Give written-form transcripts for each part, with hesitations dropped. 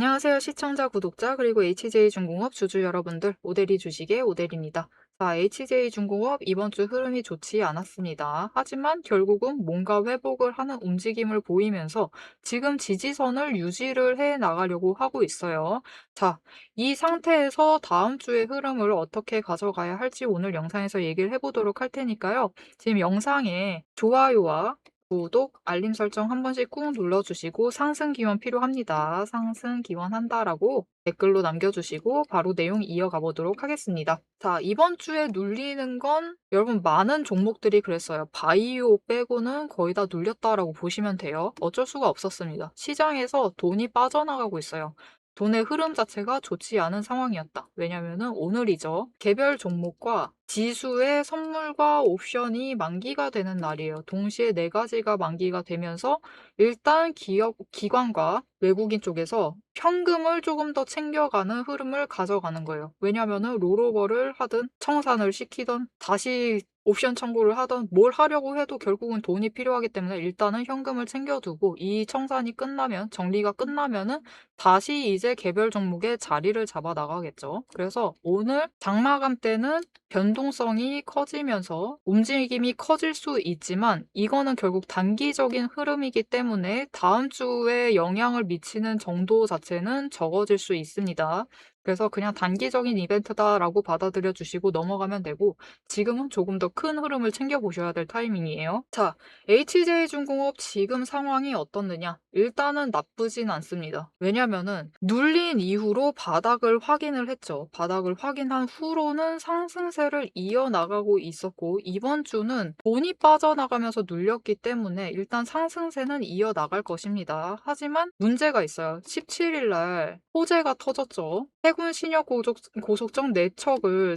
안녕하세요. 시청자, 구독자, 그리고 HJ중공업 주주 여러분들, 오대리 주식의 오대리입니다. 자, HJ중공업 이번 주 흐름이 좋지 않았습니다. 하지만 결국은 뭔가 회복을 하는 움직임을 보이면서 지금 지지선을 유지를 해 나가려고 하고 있어요. 자, 이 상태에서 다음 주의 흐름을 어떻게 가져가야 할지 오늘 영상에서 얘기를 해보도록 할 테니까요. 지금 영상에 좋아요와 구독, 알림 설정 한 번씩 꾹 눌러주시고 상승 기원 필요합니다. 상승 기원한다라고 댓글로 남겨주시고 바로 내용 이어가 보도록 하겠습니다. 자, 이번 주에 눌리는 건 여러분 많은 종목들이 그랬어요. 바이오 빼고는 거의 다 눌렸다라고 보시면 돼요. 어쩔 수가 없었습니다. 시장에서 돈이 빠져나가고 있어요. 돈의 흐름 자체가 좋지 않은 상황이었다. 왜냐면은 오늘이죠. 개별 종목과 지수의 선물과 옵션이 만기가 되는 날이에요. 동시에 네 가지가 만기가 되면서 일단 기관과 외국인 쪽에서 현금을 조금 더 챙겨가는 흐름을 가져가는 거예요. 왜냐면은 롤오버를 하든 청산을 시키든 다시 옵션 청구를 하든 뭘 하려고 해도 결국은 돈이 필요하기 때문에 일단은 현금을 챙겨두고 이 청산이 끝나면 정리가 끝나면은 다시 이제 개별 종목의 자리를 잡아 나가겠죠. 그래서 오늘 장마감 때는 변동성이 커지면서 움직임이 커질 수 있지만 이거는 결국 단기적인 흐름이기 때문에 다음 주에 영향을 미치는 정도 자체는 적어질 수 있습니다. 그래서 그냥 단기적인 이벤트다라고 받아들여 주시고 넘어가면 되고 지금은 조금 더 큰 흐름을 챙겨보셔야 될 타이밍이에요. 자, HJ중공업 지금 상황이 어떻느냐? 일단은 나쁘진 않습니다. 왜냐면은 눌린 이후로 바닥을 확인을 했죠. 바닥을 확인한 후로는 상승세를 이어나가고 있었고 이번 주는 돈이 빠져나가면서 눌렸기 때문에 일단 상승세는 이어나갈 것입니다. 하지만 문제가 있어요. 17일 날 호재가 터졌죠. 해군 신협 고속정 4척을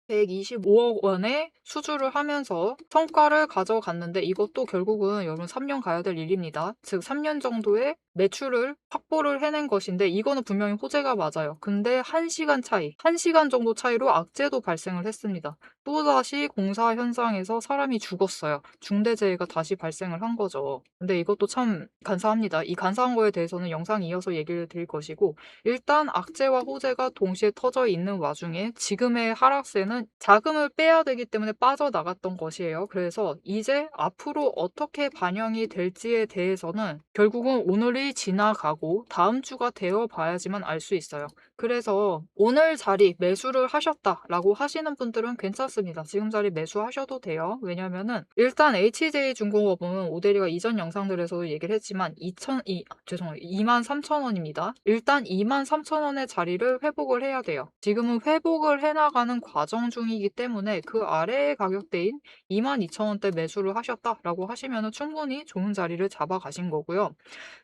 3,125억 원에 수주를 하면서 성과를 가져갔는데 이것도 결국은 여러분 3년 가야 될 일입니다. 즉 3년 정도의 매출을 확보를 해낸 것인데 이거는 분명히 호재가 맞아요. 근데 1시간 차이, 1시간 정도 차이로 악재도 발생을 했습니다. 또다시 공사 현장에서 사람이 죽었어요. 중대재해가 다시 발생을 한 거죠. 근데 이것도 참 간사합니다. 이 간사한 거에 대해서는 영상 이어서 얘기를 드릴 것이고 일단 악재와 호재가 동시에 터져 있는 와중에 지금의 하락세는 자금을 빼야 되기 때문에 빠져나갔던 것이에요. 그래서 이제 앞으로 어떻게 반영이 될지에 대해서는 결국은 오늘이 지나가고 다음 주가 되어 봐야지만 알 수 있어요. 그래서 오늘 자리 매수를 하셨다라고 하시는 분들은 괜찮습니다. 지금 자리 매수하셔도 돼요. 왜냐면은 일단 HJ중공업은 오대리가 이전 영상들에서도 얘기를 했지만 23,000원입니다. 일단 23,000원의 자리를 회복을 해야 돼요. 지금은 회복을 해나가는 과정 중이기 때문에 그 아래의 가격대인 22,000원대 매수를 하셨다라고 하시면 충분히 좋은 자리를 잡아가신 거고요.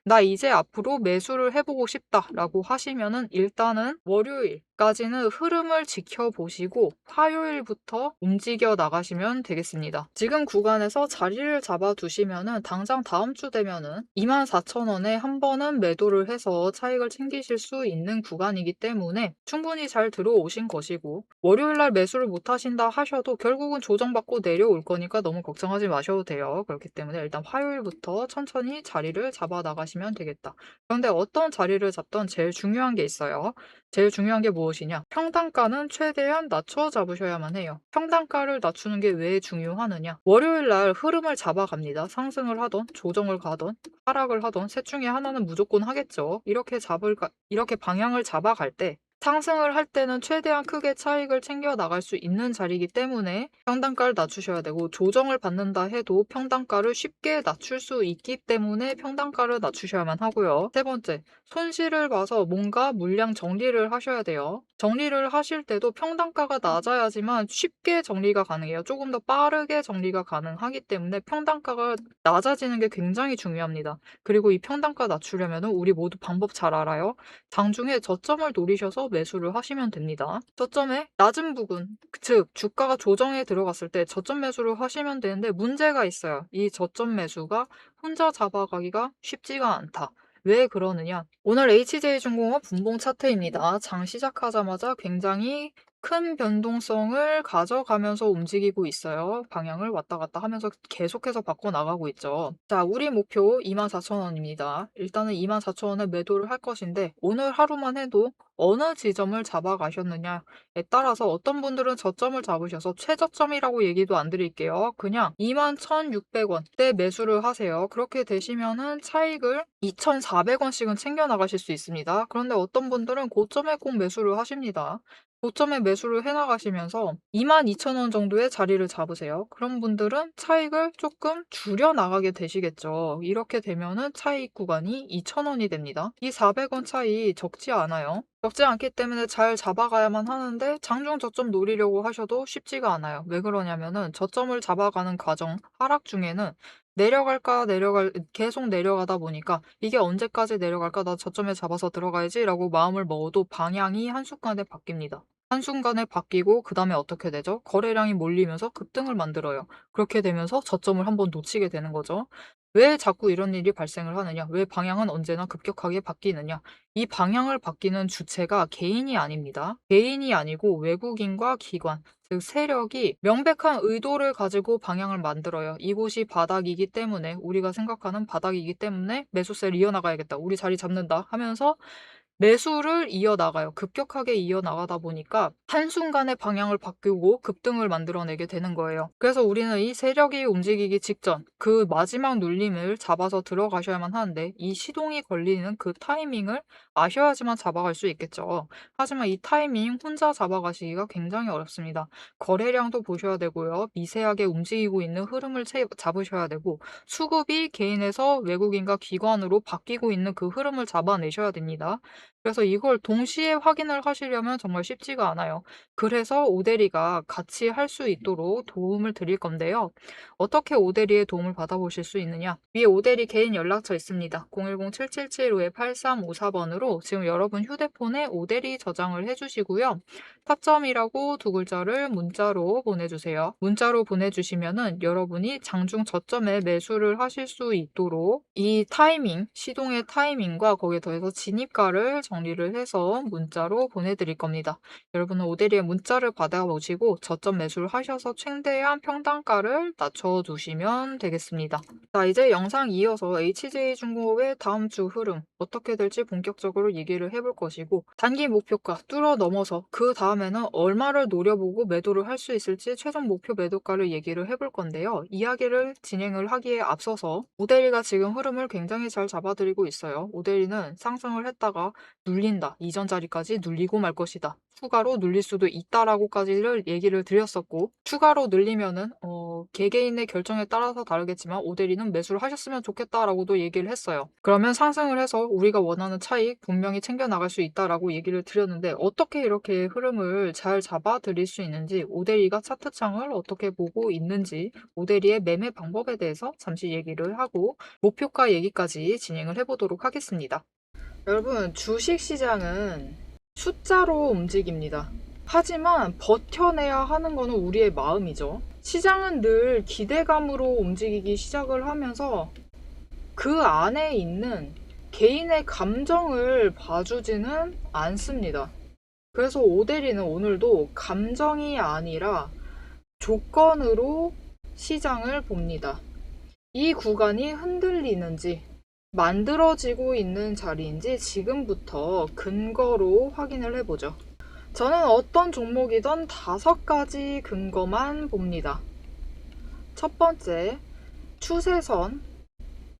나 이제 앞으로 매수를 해보고 싶다라고 하시면은 일단은 월요일까지는 흐름을 지켜보시고 화요일부터 움직여 나가시면 되겠습니다. 지금 구간에서 자리를 잡아두시면은 당장 다음 주 되면은 24,000원에 한 번은 매도를 해서 차익을 챙기실 수 있는 구간이기 때문에 충분히 잘 들어오신 것이고 월요일날 매수를 못 하신다 하셔도 결국은 조정받고 내려올 거니까 너무 걱정하지 마셔도 돼요. 그렇기 때문에 일단 화요일부터 천천히 자리를 잡아 나가시면 되겠다. 그런데 어떤 자리를 잡던 제일 중요한 게 있어요. 제일 중요한 게 무엇이냐? 평단가는 최대한 낮춰 잡으셔야만 해요. 평단가를 낮추는 게 왜 중요하느냐? 월요일 날 흐름을 잡아갑니다. 상승을 하던, 조정을 가던, 하락을 하던 셋 중에 하나는 무조건 하겠죠. 이렇게 방향을 잡아갈 때 상승을 할 때는 최대한 크게 차익을 챙겨 나갈 수 있는 자리이기 때문에 평단가를 낮추셔야 되고 조정을 받는다 해도 평단가를 쉽게 낮출 수 있기 때문에 평단가를 낮추셔야만 하고요. 세 번째, 손실을 봐서 뭔가 물량 정리를 하셔야 돼요. 정리를 하실 때도 평단가가 낮아야지만 쉽게 정리가 가능해요. 조금 더 빠르게 정리가 가능하기 때문에 평단가가 낮아지는 게 굉장히 중요합니다. 그리고 이 평단가 낮추려면 우리 모두 방법 잘 알아요. 장중에 저점을 노리셔서 매수를 하시면 됩니다. 저점의 낮은 부분, 즉 주가가 조정에 들어갔을 때 저점 매수를 하시면 되는데 문제가 있어요. 이 저점 매수가 혼자 잡아가기가 쉽지가 않다. 왜 그러느냐? 오늘 HJ중공업 분봉 차트입니다. 장 시작하자마자 굉장히 큰 변동성을 가져가면서 움직이고 있어요. 방향을 왔다 갔다 하면서 계속해서 바꿔나가고 있죠. 자, 우리 목표 24,000원입니다. 일단은 24,000원에 매도를 할 것인데 오늘 하루만 해도 어느 지점을 잡아가셨느냐에 따라서 어떤 분들은 저점을 잡으셔서 최저점이라고 얘기도 안 드릴게요. 그냥 21,600원대 매수를 하세요. 그렇게 되시면은 차익을 2,400원씩은 챙겨나가실 수 있습니다. 그런데 어떤 분들은 고점에 꼭 매수를 하십니다. 고점에 매수를 해나가시면서 22,000원 정도의 자리를 잡으세요. 그런 분들은 차익을 조금 줄여나가게 되시겠죠. 이렇게 되면은 차익 구간이 2,000원이 됩니다. 이 400원 차이 적지 않아요. 적지 않기 때문에 잘 잡아가야만 하는데 장중 저점 노리려고 하셔도 쉽지가 않아요. 왜 그러냐면은 저점을 잡아가는 과정, 하락 중에는 계속 내려가다 보니까 이게 언제까지 내려갈까? 나 저점에 잡아서 들어가야지 라고 마음을 먹어도 방향이 한순간에 바뀝니다. 한순간에 바뀌고 그 다음에 어떻게 되죠? 거래량이 몰리면서 급등을 만들어요. 그렇게 되면서 저점을 한번 놓치게 되는 거죠. 왜 자꾸 이런 일이 발생을 하느냐? 왜 방향은 언제나 급격하게 바뀌느냐? 이 방향을 바뀌는 주체가 개인이 아닙니다. 개인이 아니고 외국인과 기관, 즉 세력이 명백한 의도를 가지고 방향을 만들어요. 이곳이 바닥이기 때문에 우리가 생각하는 바닥이기 때문에 매수세를 이어나가야겠다. 우리 자리 잡는다 하면서 매수를 이어나가요. 급격하게 이어나가다 보니까 한순간에 방향을 바꾸고 급등을 만들어내게 되는 거예요. 그래서 우리는 이 세력이 움직이기 직전 그 마지막 눌림을 잡아서 들어가셔야만 하는데 이 시동이 걸리는 그 타이밍을 아셔야지만 잡아갈 수 있겠죠. 하지만 이 타이밍 혼자 잡아가시기가 굉장히 어렵습니다. 거래량도 보셔야 되고요. 미세하게 움직이고 있는 흐름을 잡으셔야 되고 수급이 개인에서 외국인과 기관으로 바뀌고 있는 그 흐름을 잡아내셔야 됩니다. 그래서 이걸 동시에 확인을 하시려면 정말 쉽지가 않아요. 그래서 오대리가 같이 할 수 있도록 도움을 드릴 건데요. 어떻게 오대리의 도움을 받아보실 수 있느냐? 위에 오대리 개인 연락처 있습니다. 010-777-8354번으로 지금 여러분 휴대폰에 오대리 저장을 해주시고요. 타점이라고 두 글자를 문자로 보내주세요. 문자로 보내주시면은 여러분이 장중 저점에 매수를 하실 수 있도록 이 타이밍, 시동의 타이밍과 거기에 더해서 진입가를 정리를 해서 문자로 보내드릴 겁니다. 여러분은 오대리의 문자를 받아보시고 저점 매수를 하셔서 최대한 평단가를 낮춰두시면 되겠습니다. 자, 이제 영상 이어서 HJ중공업의 다음 주 흐름 어떻게 될지 본격적으로 얘기를 해볼 것이고 단기 목표가 뚫어 넘어서 그 다음에는 얼마를 노려보고 매도를 할 수 있을지 최종 목표 매도가를 얘기를 해볼 건데요. 이야기를 진행을 하기에 앞서서 오대리가 지금 흐름을 굉장히 잘 잡아들이고 있어요. 오대리는 상승을 했다가 눌린다. 이전 자리까지 눌리고 말 것이다. 추가로 눌릴 수도 있다라고까지를 얘기를 드렸었고 추가로 늘리면은 개개인의 결정에 따라서 다르겠지만 오대리는 매수를 하셨으면 좋겠다라고도 얘기를 했어요. 그러면 상승을 해서 우리가 원하는 차익 분명히 챙겨나갈 수 있다라고 얘기를 드렸는데 어떻게 이렇게 흐름을 잘 잡아들일 수 있는지 오대리가 차트창을 어떻게 보고 있는지 오대리의 매매 방법에 대해서 잠시 얘기를 하고 목표가 얘기까지 진행을 해보도록 하겠습니다. 여러분, 주식시장은 숫자로 움직입니다. 하지만 버텨내야 하는 것은 우리의 마음이죠. 시장은 늘 기대감으로 움직이기 시작을 하면서 그 안에 있는 개인의 감정을 봐주지는 않습니다. 그래서 오대리는 오늘도 감정이 아니라 조건으로 시장을 봅니다. 이 구간이 흔들리는지 만들어지고 있는 자리인지 지금부터 근거로 확인을 해보죠. 저는 어떤 종목이든 5가지 근거만 봅니다. 첫 번째, 추세선,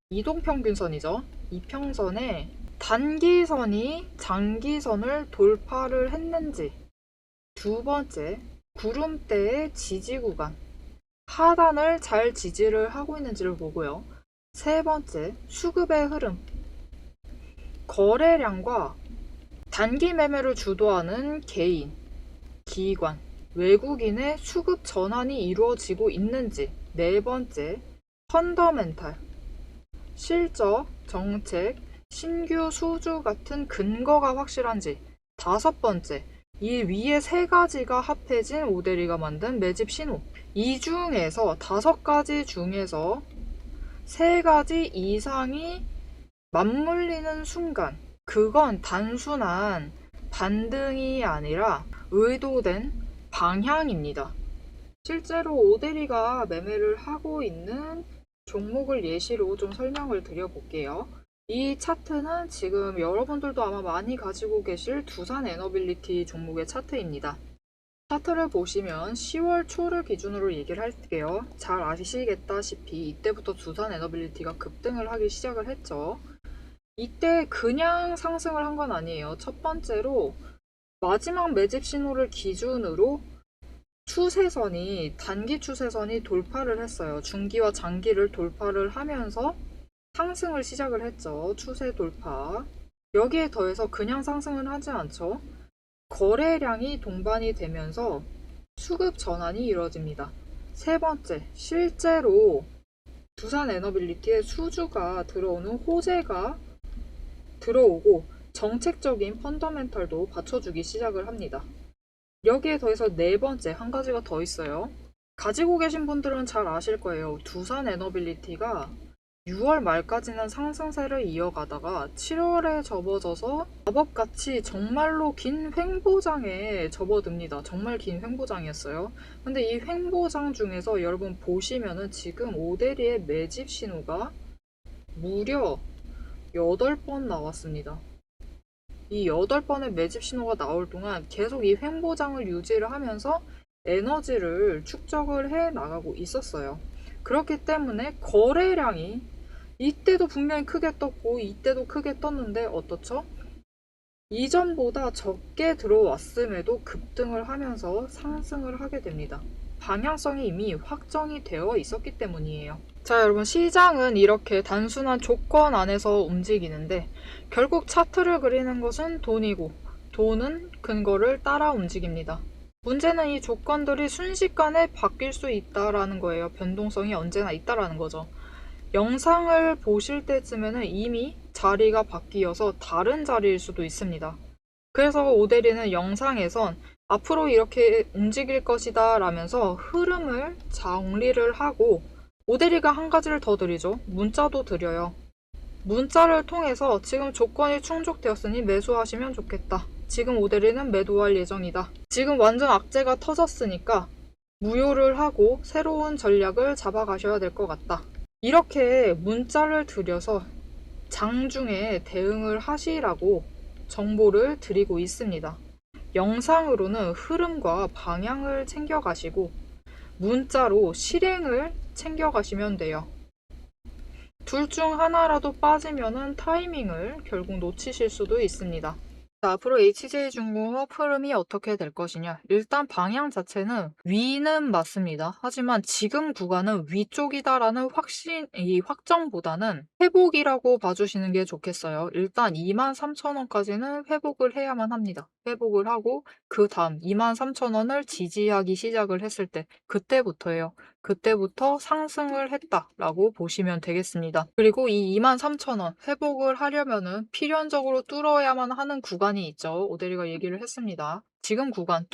이동평균선이죠. 이평선에 단기선이 장기선을 돌파를 했는지. 두 번째, 구름대의 지지 구간, 하단을 잘 지지를 하고 있는지를 보고요. 세 번째, 수급의 흐름, 거래량과 단기 매매를 주도하는 개인, 기관, 외국인의 수급 전환이 이루어지고 있는지. 네 번째, 펀더멘탈, 실적, 정책, 신규 수주 같은 근거가 확실한지. 다섯 번째, 이 위에 3가지가 합해진 오대리가 만든 매집 신호. 이 중에서 5가지 중에서 3가지 이상이 맞물리는 순간 그건 단순한 반등이 아니라 의도된 방향입니다. 실제로 오데리가 매매를 하고 있는 종목을 예시로 좀 설명을 드려볼게요. 이 차트는 지금 여러분들도 아마 많이 가지고 계실 두산 에너빌리티 종목의 차트입니다. 차트를 보시면 10월 초를 기준으로 얘기를 할게요. 잘 아시겠다시피 이때부터 두산 에너빌리티가 급등을 하기 시작을 했죠. 이때 그냥 상승을 한 건 아니에요. 첫 번째로 마지막 매집 신호를 기준으로 추세선이 단기 추세선이 돌파를 했어요. 중기와 장기를 돌파를 하면서 상승을 시작을 했죠. 추세 돌파. 여기에 더해서 그냥 상승은 하지 않죠. 거래량이 동반이 되면서 수급 전환이 이루어집니다. 세 번째, 실제로 두산 에너빌리티에 수주가 들어오는 호재가 들어오고 정책적인 펀더멘털도 받쳐주기 시작을 합니다. 여기에 더해서 네 번째 한 가지가 더 있어요. 가지고 계신 분들은 잘 아실 거예요. 두산 에너빌리티가 6월 말까지는 상승세를 이어가다가 7월에 접어져서 마법같이 정말로 긴 횡보장에 접어듭니다. 정말 긴 횡보장이었어요. 근데 이 횡보장 중에서 여러분 보시면은 지금 오데리의 매집 신호가 무려 8번 나왔습니다. 이 8번의 매집 신호가 나올 동안 계속 이 횡보장을 유지를 하면서 에너지를 축적을 해 나가고 있었어요. 그렇기 때문에 거래량이 이때도 분명히 크게 떴고 이때도 크게 떴는데 어떻죠? 이전보다 적게 들어왔음에도 급등을 하면서 상승을 하게 됩니다. 방향성이 이미 확정이 되어 있었기 때문이에요. 자, 여러분, 시장은 이렇게 단순한 조건 안에서 움직이는데 결국 차트를 그리는 것은 돈이고 돈은 근거를 따라 움직입니다. 문제는 이 조건들이 순식간에 바뀔 수 있다라는 거예요. 변동성이 언제나 있다라는 거죠. 영상을 보실 때쯤에는 이미 자리가 바뀌어서 다른 자리일 수도 있습니다. 그래서 오데리는 영상에선 앞으로 이렇게 움직일 것이다 라면서 흐름을 정리를 하고 오데리가 한 가지를 더 드리죠. 문자도 드려요. 문자를 통해서 지금 조건이 충족되었으니 매수하시면 좋겠다. 지금 오데리는 매도할 예정이다. 지금 완전 악재가 터졌으니까 무효를 하고 새로운 전략을 잡아가셔야 될 것 같다. 이렇게 문자를 드려서 장중에 대응을 하시라고 정보를 드리고 있습니다. 영상으로는 흐름과 방향을 챙겨가시고 문자로 실행을 챙겨가시면 돼요. 둘 중 하나라도 빠지면은 타이밍을 결국 놓치실 수도 있습니다. 자, 앞으로 HJ중공업 흐름이 어떻게 될 것이냐. 일단 방향 자체는 위는 맞습니다. 하지만 지금 구간은 위쪽이다라는 이 확정보다는 회복이라고 봐주시는 게 좋겠어요. 일단 23,000원까지는 회복을 해야만 합니다. 회복을 하고 그 다음 23,000원을 지지하기 시작을 했을 때 그때부터예요. 그때부터 상승을 했다라고 보시면 되겠습니다. 그리고 이 23,000원 회복을 하려면은 필연적으로 뚫어야만 하는 구간이 있죠. 오데리가 얘기를 했습니다. 지금 구간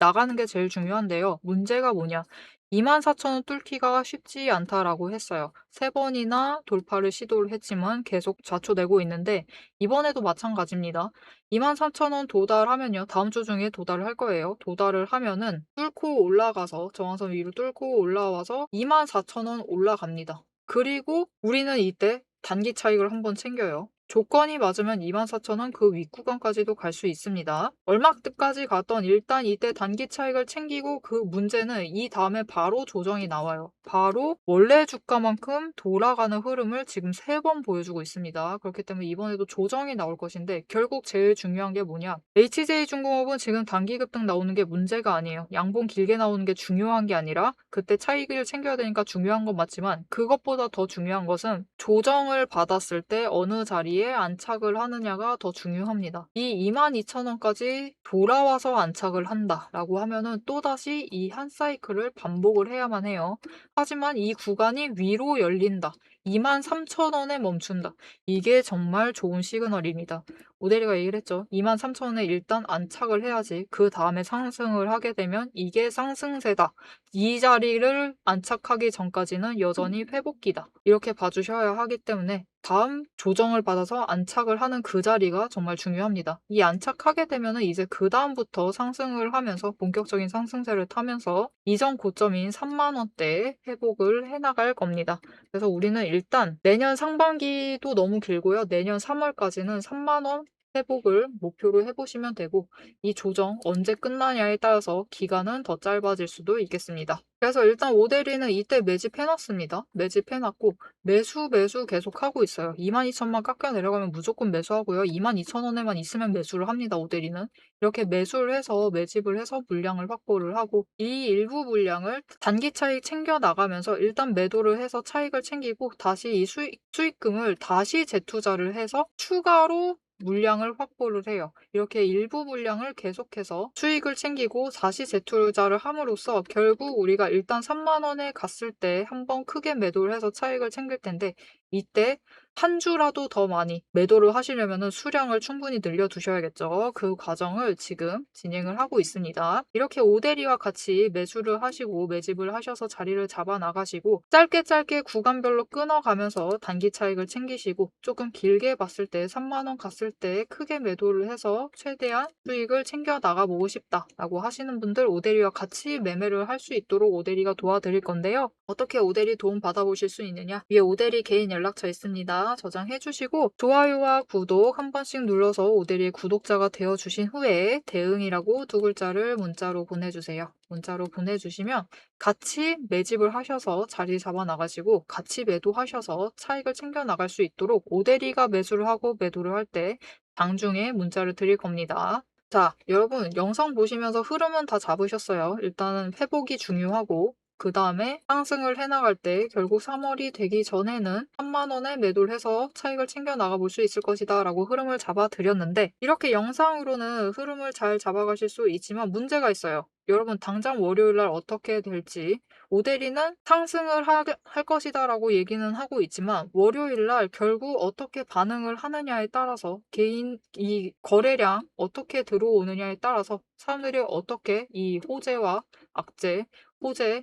나가는 게 제일 중요한데요. 문제가 뭐냐? 24,000원 뚫기가 쉽지 않다라고 했어요. 3번이나 돌파를 시도를 했지만 계속 좌초되고 있는데 이번에도 마찬가지입니다. 23,000원 도달하면요. 다음 주 중에 도달을 할 거예요. 도달을 하면은 뚫고 올라가서 저항선 위로 뚫고 올라와서 24,000원 올라갑니다. 그리고 우리는 이때 단기 차익을 한번 챙겨요. 조건이 맞으면 24,000원 그 윗구간까지도 갈 수 있습니다. 얼마 끝까지 갔던 일단 이때 단기 차익을 챙기고 그 문제는 이 다음에 바로 조정이 나와요. 바로 원래 주가만큼 돌아가는 흐름을 지금 3번 보여주고 있습니다. 그렇기 때문에 이번에도 조정이 나올 것인데 결국 제일 중요한 게 뭐냐? HJ중공업은 지금 단기 급등 나오는 게 문제가 아니에요. 양봉 길게 나오는 게 중요한 게 아니라 그때 차익을 챙겨야 되니까 중요한 건 맞지만 그것보다 더 중요한 것은 조정을 받았을 때 어느 자리에 안착을 하느냐가 더 중요합니다. 이 22,000원까지 돌아와서 안착을 한다라고 하면은 또다시 이 한 사이클을 반복을 해야만 해요. 하지만 이 구간이 위로 열린다. 23,000원에 멈춘다. 이게 정말 좋은 시그널입니다. 오대리가 얘기를 했죠. 23,000원에 일단 안착을 해야지 그 다음에 상승을 하게 되면 이게 상승세다. 이 자리를 안착하기 전까지는 여전히 회복기다. 이렇게 봐주셔야 하기 때문에 다음 조정을 받아서 안착을 하는 그 자리가 정말 중요합니다. 이 안착하게 되면은 이제 그 다음부터 상승을 하면서 본격적인 상승세를 타면서 이전 고점인 3만 원대에 회복을 해나갈 겁니다. 그래서 우리는 일단 내년 상반기도 너무 길고요. 내년 3월까지는 3만 원 회복을 목표로 해보시면 되고 이 조정 언제 끝나냐에 따라서 기간은 더 짧아질 수도 있겠습니다. 그래서 일단 오데리는 이때 매집해놨습니다. 매집해놨고 매수 계속 하고 있어요. 22,000만 깎여 내려가면 무조건 매수하고요. 22,000원에만 있으면 매수를 합니다. 오데리는. 이렇게 매수를 해서 매집을 해서 물량을 확보를 하고 이 일부 물량을 단기 차익 챙겨 나가면서 일단 매도를 해서 차익을 챙기고 다시 이 수익금을 다시 재투자를 해서 추가로 물량을 확보를 해요. 이렇게 일부 물량을 계속해서 수익을 챙기고 다시 재투자를 함으로써 결국 우리가 일단 3만 원에 갔을 때 한번 크게 매도를 해서 차익을 챙길 텐데 이때 한 주라도 더 많이 매도를 하시려면 수량을 충분히 늘려두셔야겠죠. 그 과정을 지금 진행을 하고 있습니다. 이렇게 오데리와 같이 매수를 하시고 매집을 하셔서 자리를 잡아 나가시고 짧게 구간별로 끊어가면서 단기 차익을 챙기시고 조금 길게 봤을 때 3만 원 갔을 때 크게 매도를 해서 최대한 수익을 챙겨 나가보고 싶다라고 하시는 분들 오데리와 같이 매매를 할 수 있도록 오데리가 도와드릴 건데요. 어떻게 오데리 도움 받아보실 수 있느냐? 위에 오데리 개인 연락처 있습니다. 저장해 주시고 좋아요와 구독 한 번씩 눌러서 오데리의 구독자가 되어 주신 후에 대응이라고 두 글자를 문자로 보내주세요. 문자로 보내주시면 같이 매집을 하셔서 자리 잡아 나가시고 같이 매도하셔서 차익을 챙겨 나갈 수 있도록 오데리가 매수를 하고 매도를 할 때 장중에 문자를 드릴 겁니다. 자, 여러분 영상 보시면서 흐름은 다 잡으셨어요. 일단은 회복이 중요하고 그 다음에 상승을 해나갈 때 결국 3월이 되기 전에는 3만 원에 매도를 해서 차익을 챙겨 나가볼 수 있을 것이다 라고 흐름을 잡아드렸는데 이렇게 영상으로는 흐름을 잘 잡아가실 수 있지만 문제가 있어요. 여러분 당장 월요일 날 어떻게 될지 오데리는 상승을 할 것이다 라고 얘기는 하고 있지만 월요일 날 결국 어떻게 반응을 하느냐에 따라서 개인 이 거래량 어떻게 들어오느냐에 따라서 사람들이 어떻게 이 호재와 악재, 호재에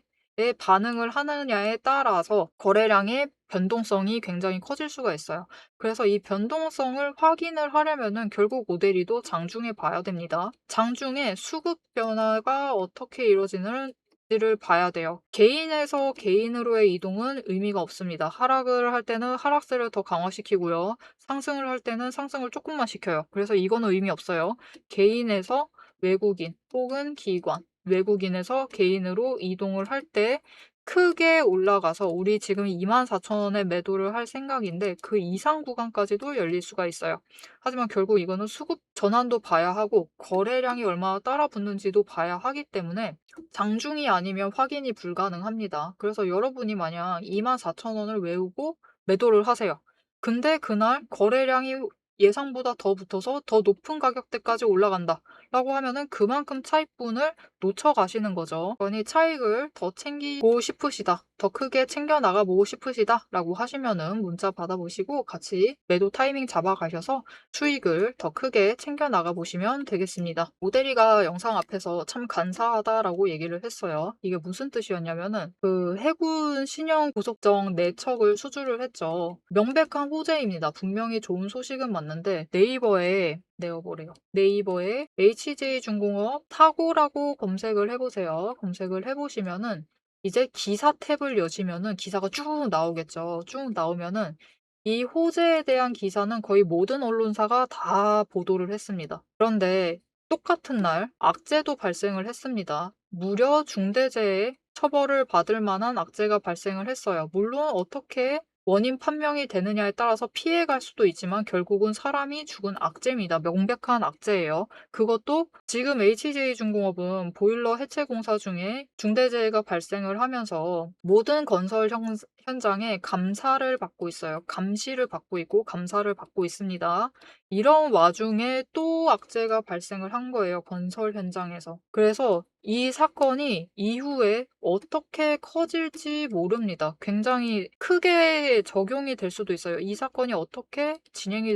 반응을 하느냐에 따라서 거래량의 변동성이 굉장히 커질 수가 있어요. 그래서 이 변동성을 확인을 하려면은 결국 오데리도 장중에 봐야 됩니다. 장중에 수급 변화가 어떻게 이루어지는지를 봐야 돼요. 개인에서 개인으로의 이동은 의미가 없습니다. 하락을 할 때는 하락세를 더 강화시키고요. 상승을 할 때는 상승을 조금만 시켜요. 그래서 이거는 의미 없어요. 개인에서 외국인 혹은 기관, 외국인에서 개인으로 이동을 할 때 크게 올라가서 우리 지금 24,000원에 매도를 할 생각인데 그 이상 구간까지도 열릴 수가 있어요. 하지만 결국 이거는 수급 전환도 봐야 하고 거래량이 얼마나 따라붙는지도 봐야 하기 때문에 장중이 아니면 확인이 불가능합니다. 그래서 여러분이 만약 24,000원을 외우고 매도를 하세요. 근데 그날 거래량이 예상보다 더 붙어서 더 높은 가격대까지 올라간다. 라고 하면은 그만큼 차익분을 놓쳐가시는 거죠. 그러니 차익을 더 챙기고 싶으시다. 더 크게 챙겨 나가보고 싶으시다. 라고 하시면은 문자 받아보시고 같이 매도 타이밍 잡아가셔서 수익을 더 크게 챙겨 나가보시면 되겠습니다. 오대리가 영상 앞에서 참 간사하다라고 얘기를 했어요. 이게 무슨 뜻이었냐면은 그 해군 신형 고속정 4척을 수주를 했죠. 명백한 호재입니다. 분명히 좋은 소식은 맞는데 네이버에 HJ중공업 사고라고 검색을 해보세요. 검색을 해보시면은 이제 기사 탭을 여시면은 기사가 쭉 나오겠죠. 쭉 나오면은 이 호재에 대한 기사는 거의 모든 언론사가 다 보도를 했습니다. 그런데 똑같은 날 악재도 발생을 했습니다. 무려 중대재해 처벌을 받을 만한 악재가 발생을 했어요. 물론 어떻게 원인 판명이 되느냐에 따라서 피해갈 수도 있지만 결국은 사람이 죽은 악재입니다. 명백한 악재예요. 그것도 지금 HJ중공업은 보일러 해체 공사 중에 중대재해가 발생을 하면서 모든 건설 현장에 감사를 받고 있어요. 감시를 받고 있고 감사를 받고 있습니다. 이런 와중에 또 악재가 발생을 한 거예요, 건설 현장에서. 그래서 이 사건이 이후에 어떻게 커질지 모릅니다. 굉장히 크게 적용이 될 수도 있어요. 이 사건이 어떻게 진행이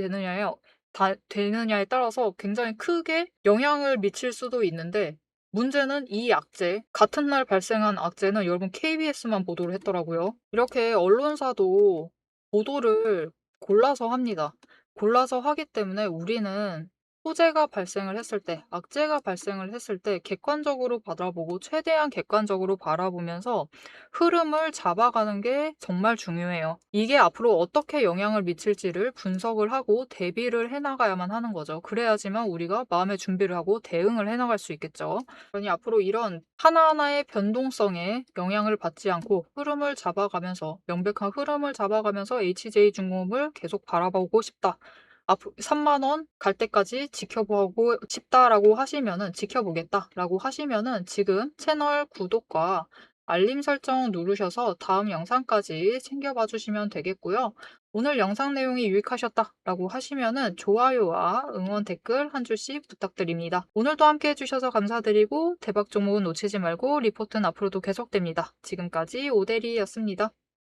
되느냐에 따라서 굉장히 크게 영향을 미칠 수도 있는데, 문제는 이 악재, 같은 날 발생한 악재는 여러분 KBS만 보도를 했더라고요. 이렇게 언론사도 보도를 골라서 합니다. 골라서 하기 때문에 우리는 호재가 발생을 했을 때, 악재가 발생을 했을 때 객관적으로 바라보고 최대한 객관적으로 바라보면서 흐름을 잡아가는 게 정말 중요해요. 이게 앞으로 어떻게 영향을 미칠지를 분석을 하고 대비를 해나가야만 하는 거죠. 그래야지만 우리가 마음의 준비를 하고 대응을 해나갈 수 있겠죠. 그러니 앞으로 이런 하나하나의 변동성에 영향을 받지 않고 흐름을 잡아가면서, 명백한 흐름을 잡아가면서 HJ중공업을 계속 바라보고 싶다. 앞으로 3만 원 갈 때까지 지켜보고 싶다라고 하시면은, 지켜보겠다라고 하시면은 지금 채널 구독과 알림 설정 누르셔서 다음 영상까지 챙겨봐 주시면 되겠고요. 오늘 영상 내용이 유익하셨다라고 하시면은 좋아요와 응원 댓글 한 줄씩 부탁드립니다. 오늘도 함께 해주셔서 감사드리고, 대박 종목은 놓치지 말고 리포트는 앞으로도 계속됩니다. 지금까지 오대리였습니다.